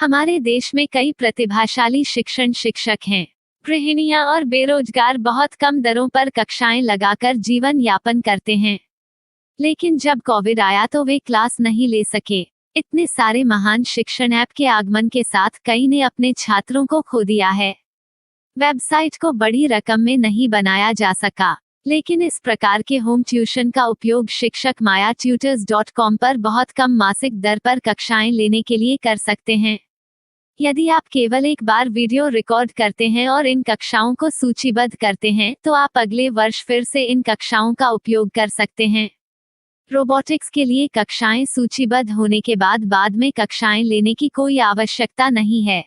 हमारे देश में कई प्रतिभाशाली शिक्षण शिक्षक हैं। गृहिणियां और बेरोजगार बहुत कम दरों पर कक्षाएं लगाकर जीवन यापन करते हैं। लेकिन जब कोविड आया तो वे क्लास नहीं ले सके। इतने सारे महान शिक्षण ऐप के आगमन के साथ कई ने अपने छात्रों को खो दिया है। वेबसाइट को बड़ी रकम में नहीं बनाया जा सका, लेकिन इस प्रकार के होम ट्यूशन का उपयोग शिक्षक myatutors.com पर बहुत कम मासिक दर पर कक्षाएं लेने के लिए कर सकते हैं। यदि आप केवल एक बार वीडियो रिकॉर्ड करते हैं और इन कक्षाओं को सूचीबद्ध करते हैं तो आप अगले वर्ष फिर से इन कक्षाओं का उपयोग कर सकते हैं। रोबोटिक्स के लिए कक्षाएं सूचीबद्ध होने के बाद में कक्षाएं लेने की कोई आवश्यकता नहीं है।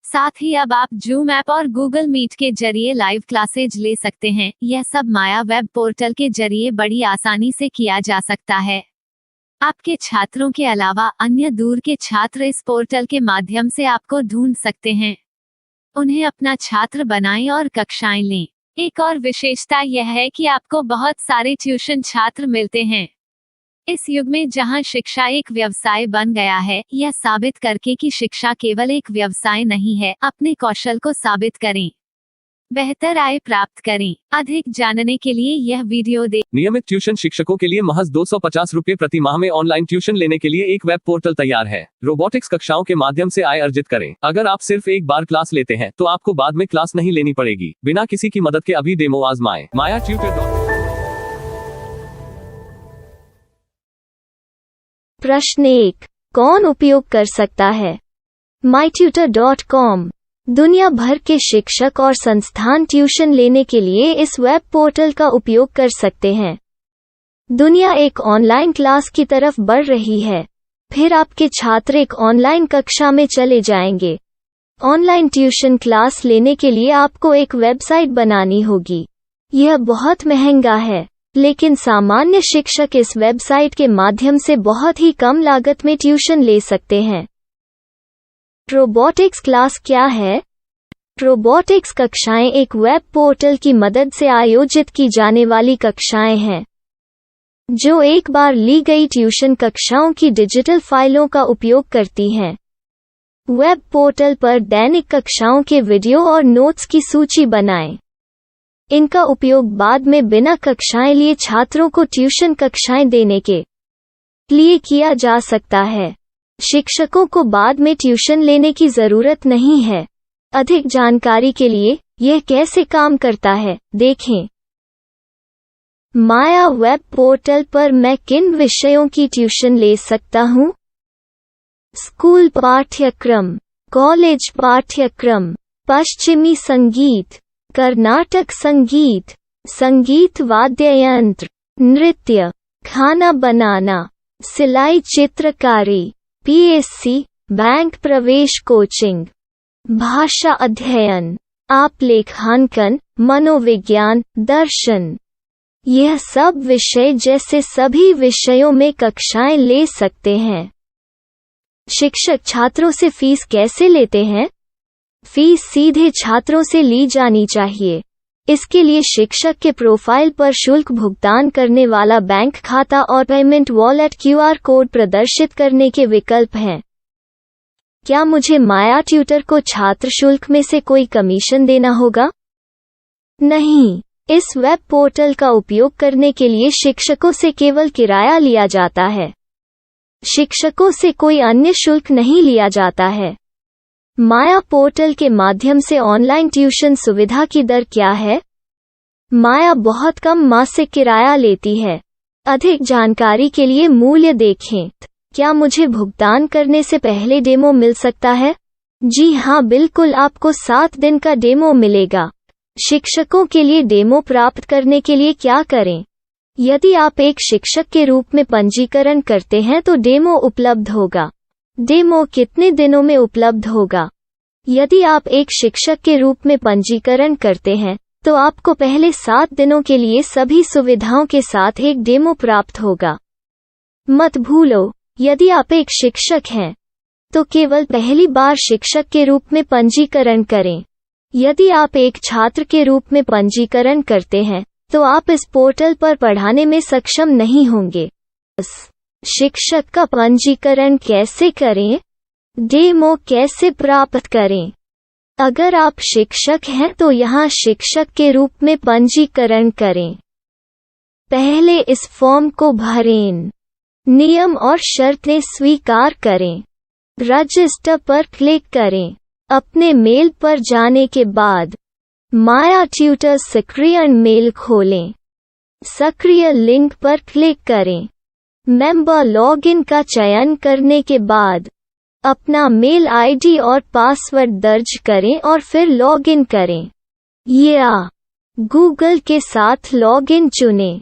साथ ही अब आप जूम ऐप और गूगल मीट के जरिए लाइव क्लासेज ले सकते हैं। यह सब माया वेब पोर्टल के जरिए बड़ी आसानी से किया जा सकता है। आपके छात्रों के अलावा अन्य दूर के छात्र इस पोर्टल के माध्यम से आपको ढूंढ सकते हैं। उन्हें अपना छात्र बनाएं और कक्षाएं लें। एक और विशेषता यह है कि आपको बहुत सारे ट्यूशन छात्र मिलते हैं। इस युग में जहां शिक्षा एक व्यवसाय बन गया है, यह साबित करके कि शिक्षा केवल एक व्यवसाय नहीं है, अपने कौशल को साबित करें, बेहतर आय प्राप्त करें। अधिक जानने के लिए यह वीडियो देखें। नियमित ट्यूशन शिक्षकों के लिए महज 250 रुपये प्रति माह में ऑनलाइन ट्यूशन लेने के लिए एक वेब पोर्टल तैयार है। रोबोटिक्स कक्षाओं के माध्यम से आय अर्जित करें। अगर आप सिर्फ एक बार क्लास लेते हैं तो आपको बाद में क्लास नहीं लेनी पड़ेगी। बिना किसी की मदद के अभी डेमो आजमाएं। myatutor.com। प्रश्न 1, कौन उपयोग कर सकता है? mytutor.com दुनिया भर के शिक्षक और संस्थान ट्यूशन लेने के लिए इस वेब पोर्टल का उपयोग कर सकते हैं। दुनिया एक ऑनलाइन क्लास की तरफ बढ़ रही है। फिर आपके छात्र एक ऑनलाइन कक्षा में चले जाएंगे। ऑनलाइन ट्यूशन क्लास लेने के लिए आपको एक वेबसाइट बनानी होगी। यह बहुत महंगा है, लेकिन सामान्य शिक्षक इस वेबसाइट के माध्यम से बहुत ही कम लागत में ट्यूशन ले सकते हैं। रोबोटिक्स क्लास क्या है? रोबोटिक्स कक्षाएं एक वेब पोर्टल की मदद से आयोजित की जाने वाली कक्षाएं हैं, जो एक बार ली गई ट्यूशन कक्षाओं की डिजिटल फाइलों का उपयोग करती हैं। वेब पोर्टल पर दैनिक कक्षाओं के वीडियो और नोट्स की सूची बनाएं। इनका उपयोग बाद में बिना कक्षाएं लिए छात्रों को ट्यूशन कक्षाएं देने के लिए किया जा सकता है। शिक्षकों को बाद में ट्यूशन लेने की जरूरत नहीं है। अधिक जानकारी के लिए यह कैसे काम करता है, देखें। माया वेब पोर्टल पर मैं किन विषयों की ट्यूशन ले सकता हूँ? स्कूल पाठ्यक्रम, कॉलेज पाठ्यक्रम, पश्चिमी संगीत, कर्नाटक संगीत, संगीत वाद्य यंत्र, नृत्य, खाना बनाना, सिलाई चित्रकारी, पीएससी, बैंक प्रवेश कोचिंग, भाषा अध्ययन, आप लेखांकन, मनोविज्ञान, दर्शन। यह सब विषय जैसे सभी विषयों में कक्षाएं ले सकते हैं। शिक्षक छात्रों से फीस कैसे लेते हैं? फीस सीधे छात्रों से ली जानी चाहिए। इसके लिए शिक्षक के प्रोफाइल पर शुल्क भुगतान करने वाला बैंक खाता और पेमेंट वॉलेट क्यूआर कोड प्रदर्शित करने के विकल्प हैं। क्या मुझे माया ट्यूटर को छात्र शुल्क में से कोई कमीशन देना होगा? नहीं। इस वेब पोर्टल का उपयोग करने के लिए शिक्षकों से केवल किराया लिया जाता है। शिक्षकों से कोई अन्य शुल्क नहीं लिया जाता है। माया पोर्टल के माध्यम से ऑनलाइन ट्यूशन सुविधा की दर क्या है? माया बहुत कम मासिक किराया लेती है। अधिक जानकारी के लिए मूल्य देखें। क्या मुझे भुगतान करने से पहले डेमो मिल सकता है? जी हाँ, बिल्कुल, आपको 7 दिन का डेमो मिलेगा। शिक्षकों के लिए डेमो प्राप्त करने के लिए क्या करें? यदि आप एक शिक्षक के रूप में पंजीकरण करते हैं तो डेमो उपलब्ध होगा। डेमो कितने दिनों में उपलब्ध होगा? यदि आप एक शिक्षक के रूप में पंजीकरण करते हैं तो आपको पहले 7 दिनों के लिए सभी सुविधाओं के साथ एक डेमो प्राप्त होगा। मत भूलो, यदि आप एक शिक्षक हैं तो केवल पहली बार शिक्षक के रूप में पंजीकरण करें। यदि आप एक छात्र के रूप में पंजीकरण करते हैं तो आप इस पोर्टल पर पढ़ाने में सक्षम नहीं होंगे। शिक्षक का पंजीकरण कैसे करें? डेमो कैसे प्राप्त करें? अगर आप शिक्षक हैं तो यहाँ शिक्षक के रूप में पंजीकरण करें। पहले इस फॉर्म को भरें। नियम और शर्तें स्वीकार करें। रजिस्टर पर क्लिक करें। अपने मेल पर जाने के बाद माया ट्यूटर सक्रिय मेल खोलें। सक्रिय लिंक पर क्लिक करें। मेंबर लॉगिन का चयन करने के बाद अपना मेल आईडी और पासवर्ड दर्ज करें और फिर लॉगिन करें या गूगल के साथ लॉगिन चुनें।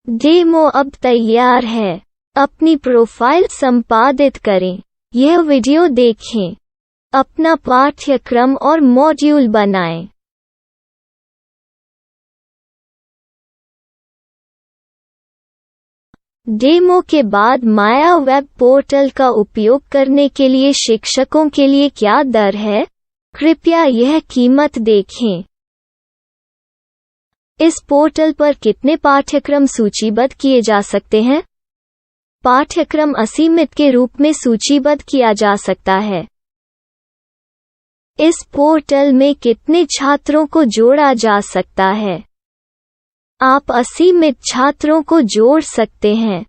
डेमो अब तैयार है। अपनी प्रोफाइल संपादित करें। यह वीडियो देखें। अपना पाठ्यक्रम और मॉड्यूल बनाएं। डेमो के बाद माया वेब पोर्टल का उपयोग करने के लिए शिक्षकों के लिए क्या दर है? कृपया यह कीमत देखें। इस पोर्टल पर कितने पाठ्यक्रम सूचीबद्ध किए जा सकते हैं? पाठ्यक्रम असीमित के रूप में सूचीबद्ध किया जा सकता है। इस पोर्टल में कितने छात्रों को जोड़ा जा सकता है? आप असीमित छात्रों को जोड़ सकते हैं।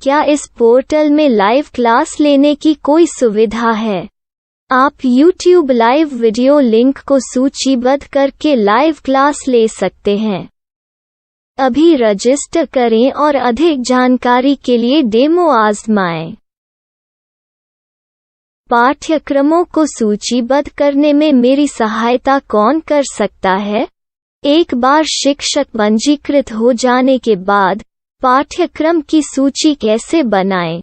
क्या इस पोर्टल में लाइव क्लास लेने की कोई सुविधा है? आप YouTube लाइव वीडियो लिंक को सूचीबद्ध करके लाइव क्लास ले सकते हैं। अभी रजिस्टर करें और अधिक जानकारी के लिए डेमो आज़माएं। पाठ्यक्रमों को सूचीबद्ध करने में मेरी सहायता कौन कर सकता है? एक बार शिक्षक पंजीकृत हो जाने के बाद पाठ्यक्रम की सूची कैसे बनाएं,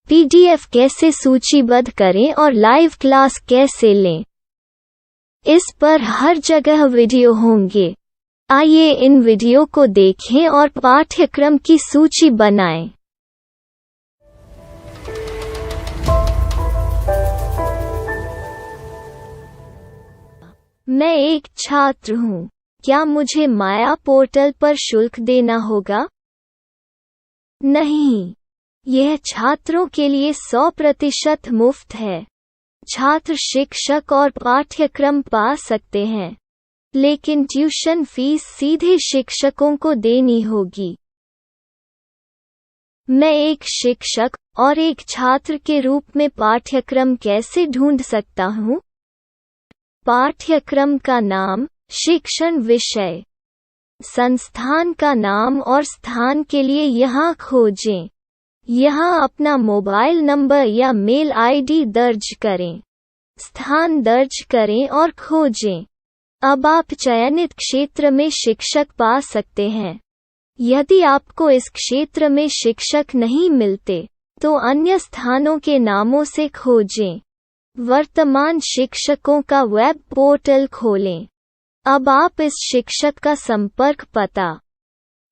PDF कैसे सूचीबद्ध करें और लाइव क्लास कैसे लें, इस पर हर जगह वीडियो होंगे। आइए इन वीडियो को देखें और पाठ्यक्रम की सूची बनाएं। मैं एक छात्र हूँ। क्या मुझे माया पोर्टल पर शुल्क देना होगा? नहीं, यह छात्रों के लिए 100% मुफ्त है। छात्र शिक्षक और पाठ्यक्रम पा सकते हैं, लेकिन ट्यूशन फीस सीधे शिक्षकों को देनी होगी। मैं एक शिक्षक और एक छात्र के रूप में पाठ्यक्रम कैसे ढूंढ सकता हूँ? पाठ्यक्रम का नाम, शिक्षण विषय, संस्थान का नाम और स्थान के लिए यहाँ खोजें। यहाँ अपना मोबाइल नंबर या मेल आईडी दर्ज करें। स्थान दर्ज करें और खोजें। अब आप चयनित क्षेत्र में शिक्षक पा सकते हैं। यदि आपको इस क्षेत्र में शिक्षक नहीं मिलते, तो अन्य स्थानों के नामों से खोजें। वर्तमान शिक्षकों का वेब पोर्टल खोलें। अब आप इस शिक्षक का संपर्क पता,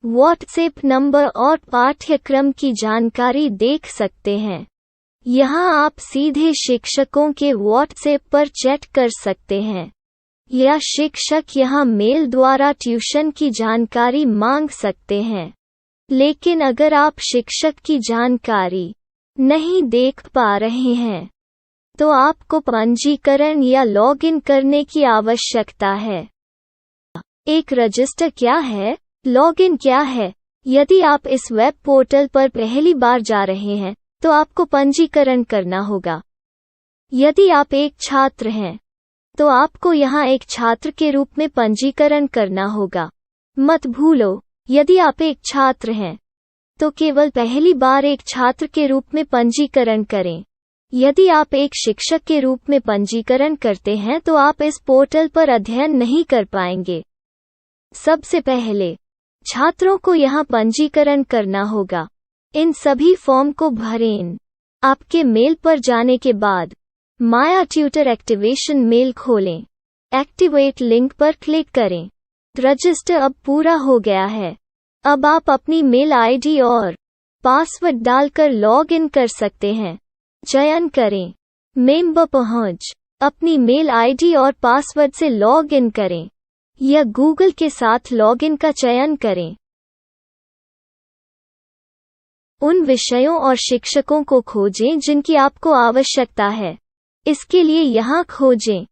व्हाट्सएप नंबर और पाठ्यक्रम की जानकारी देख सकते हैं। यहाँ आप सीधे शिक्षकों के व्हाट्सएप पर चैट कर सकते हैं या शिक्षक यहाँ मेल द्वारा ट्यूशन की जानकारी मांग सकते हैं। लेकिन अगर आप शिक्षक की जानकारी नहीं देख पा रहे हैं, तो आपको पंजीकरण या लॉगिन करने की आवश्यकता है। एक रजिस्टर क्या है? लॉगिन क्या है? यदि आप इस वेब पोर्टल पर पहली बार जा रहे हैं, तो आपको पंजीकरण करना होगा। यदि आप एक छात्र हैं, तो आपको यहाँ एक छात्र के रूप में पंजीकरण करना होगा। मत भूलो, यदि आप एक छात्र हैं, तो केवल पहली बार एक छात्र के रूप में पंजीकरण करें। यदि आप एक शिक्षक के रूप में पंजीकरण करते हैं तो आप इस पोर्टल पर अध्ययन नहीं कर पाएंगे। सबसे पहले छात्रों को यहाँ पंजीकरण करना होगा। इन सभी फॉर्म को भरें। आपके मेल पर जाने के बाद माया ट्यूटर एक्टिवेशन मेल खोलें। एक्टिवेट लिंक पर क्लिक करें। रजिस्टर अब पूरा हो गया है। अब आप अपनी मेल आईडी और पासवर्ड डालकर लॉग इन कर सकते हैं। चयन करें मेंबर पहुंच। अपनी मेल आईडी और पासवर्ड से लॉग इन करें या गूगल के साथ लॉगिन का चयन करें। उन विषयों और शिक्षकों को खोजें जिनकी आपको आवश्यकता है। इसके लिए यहाँ खोजें।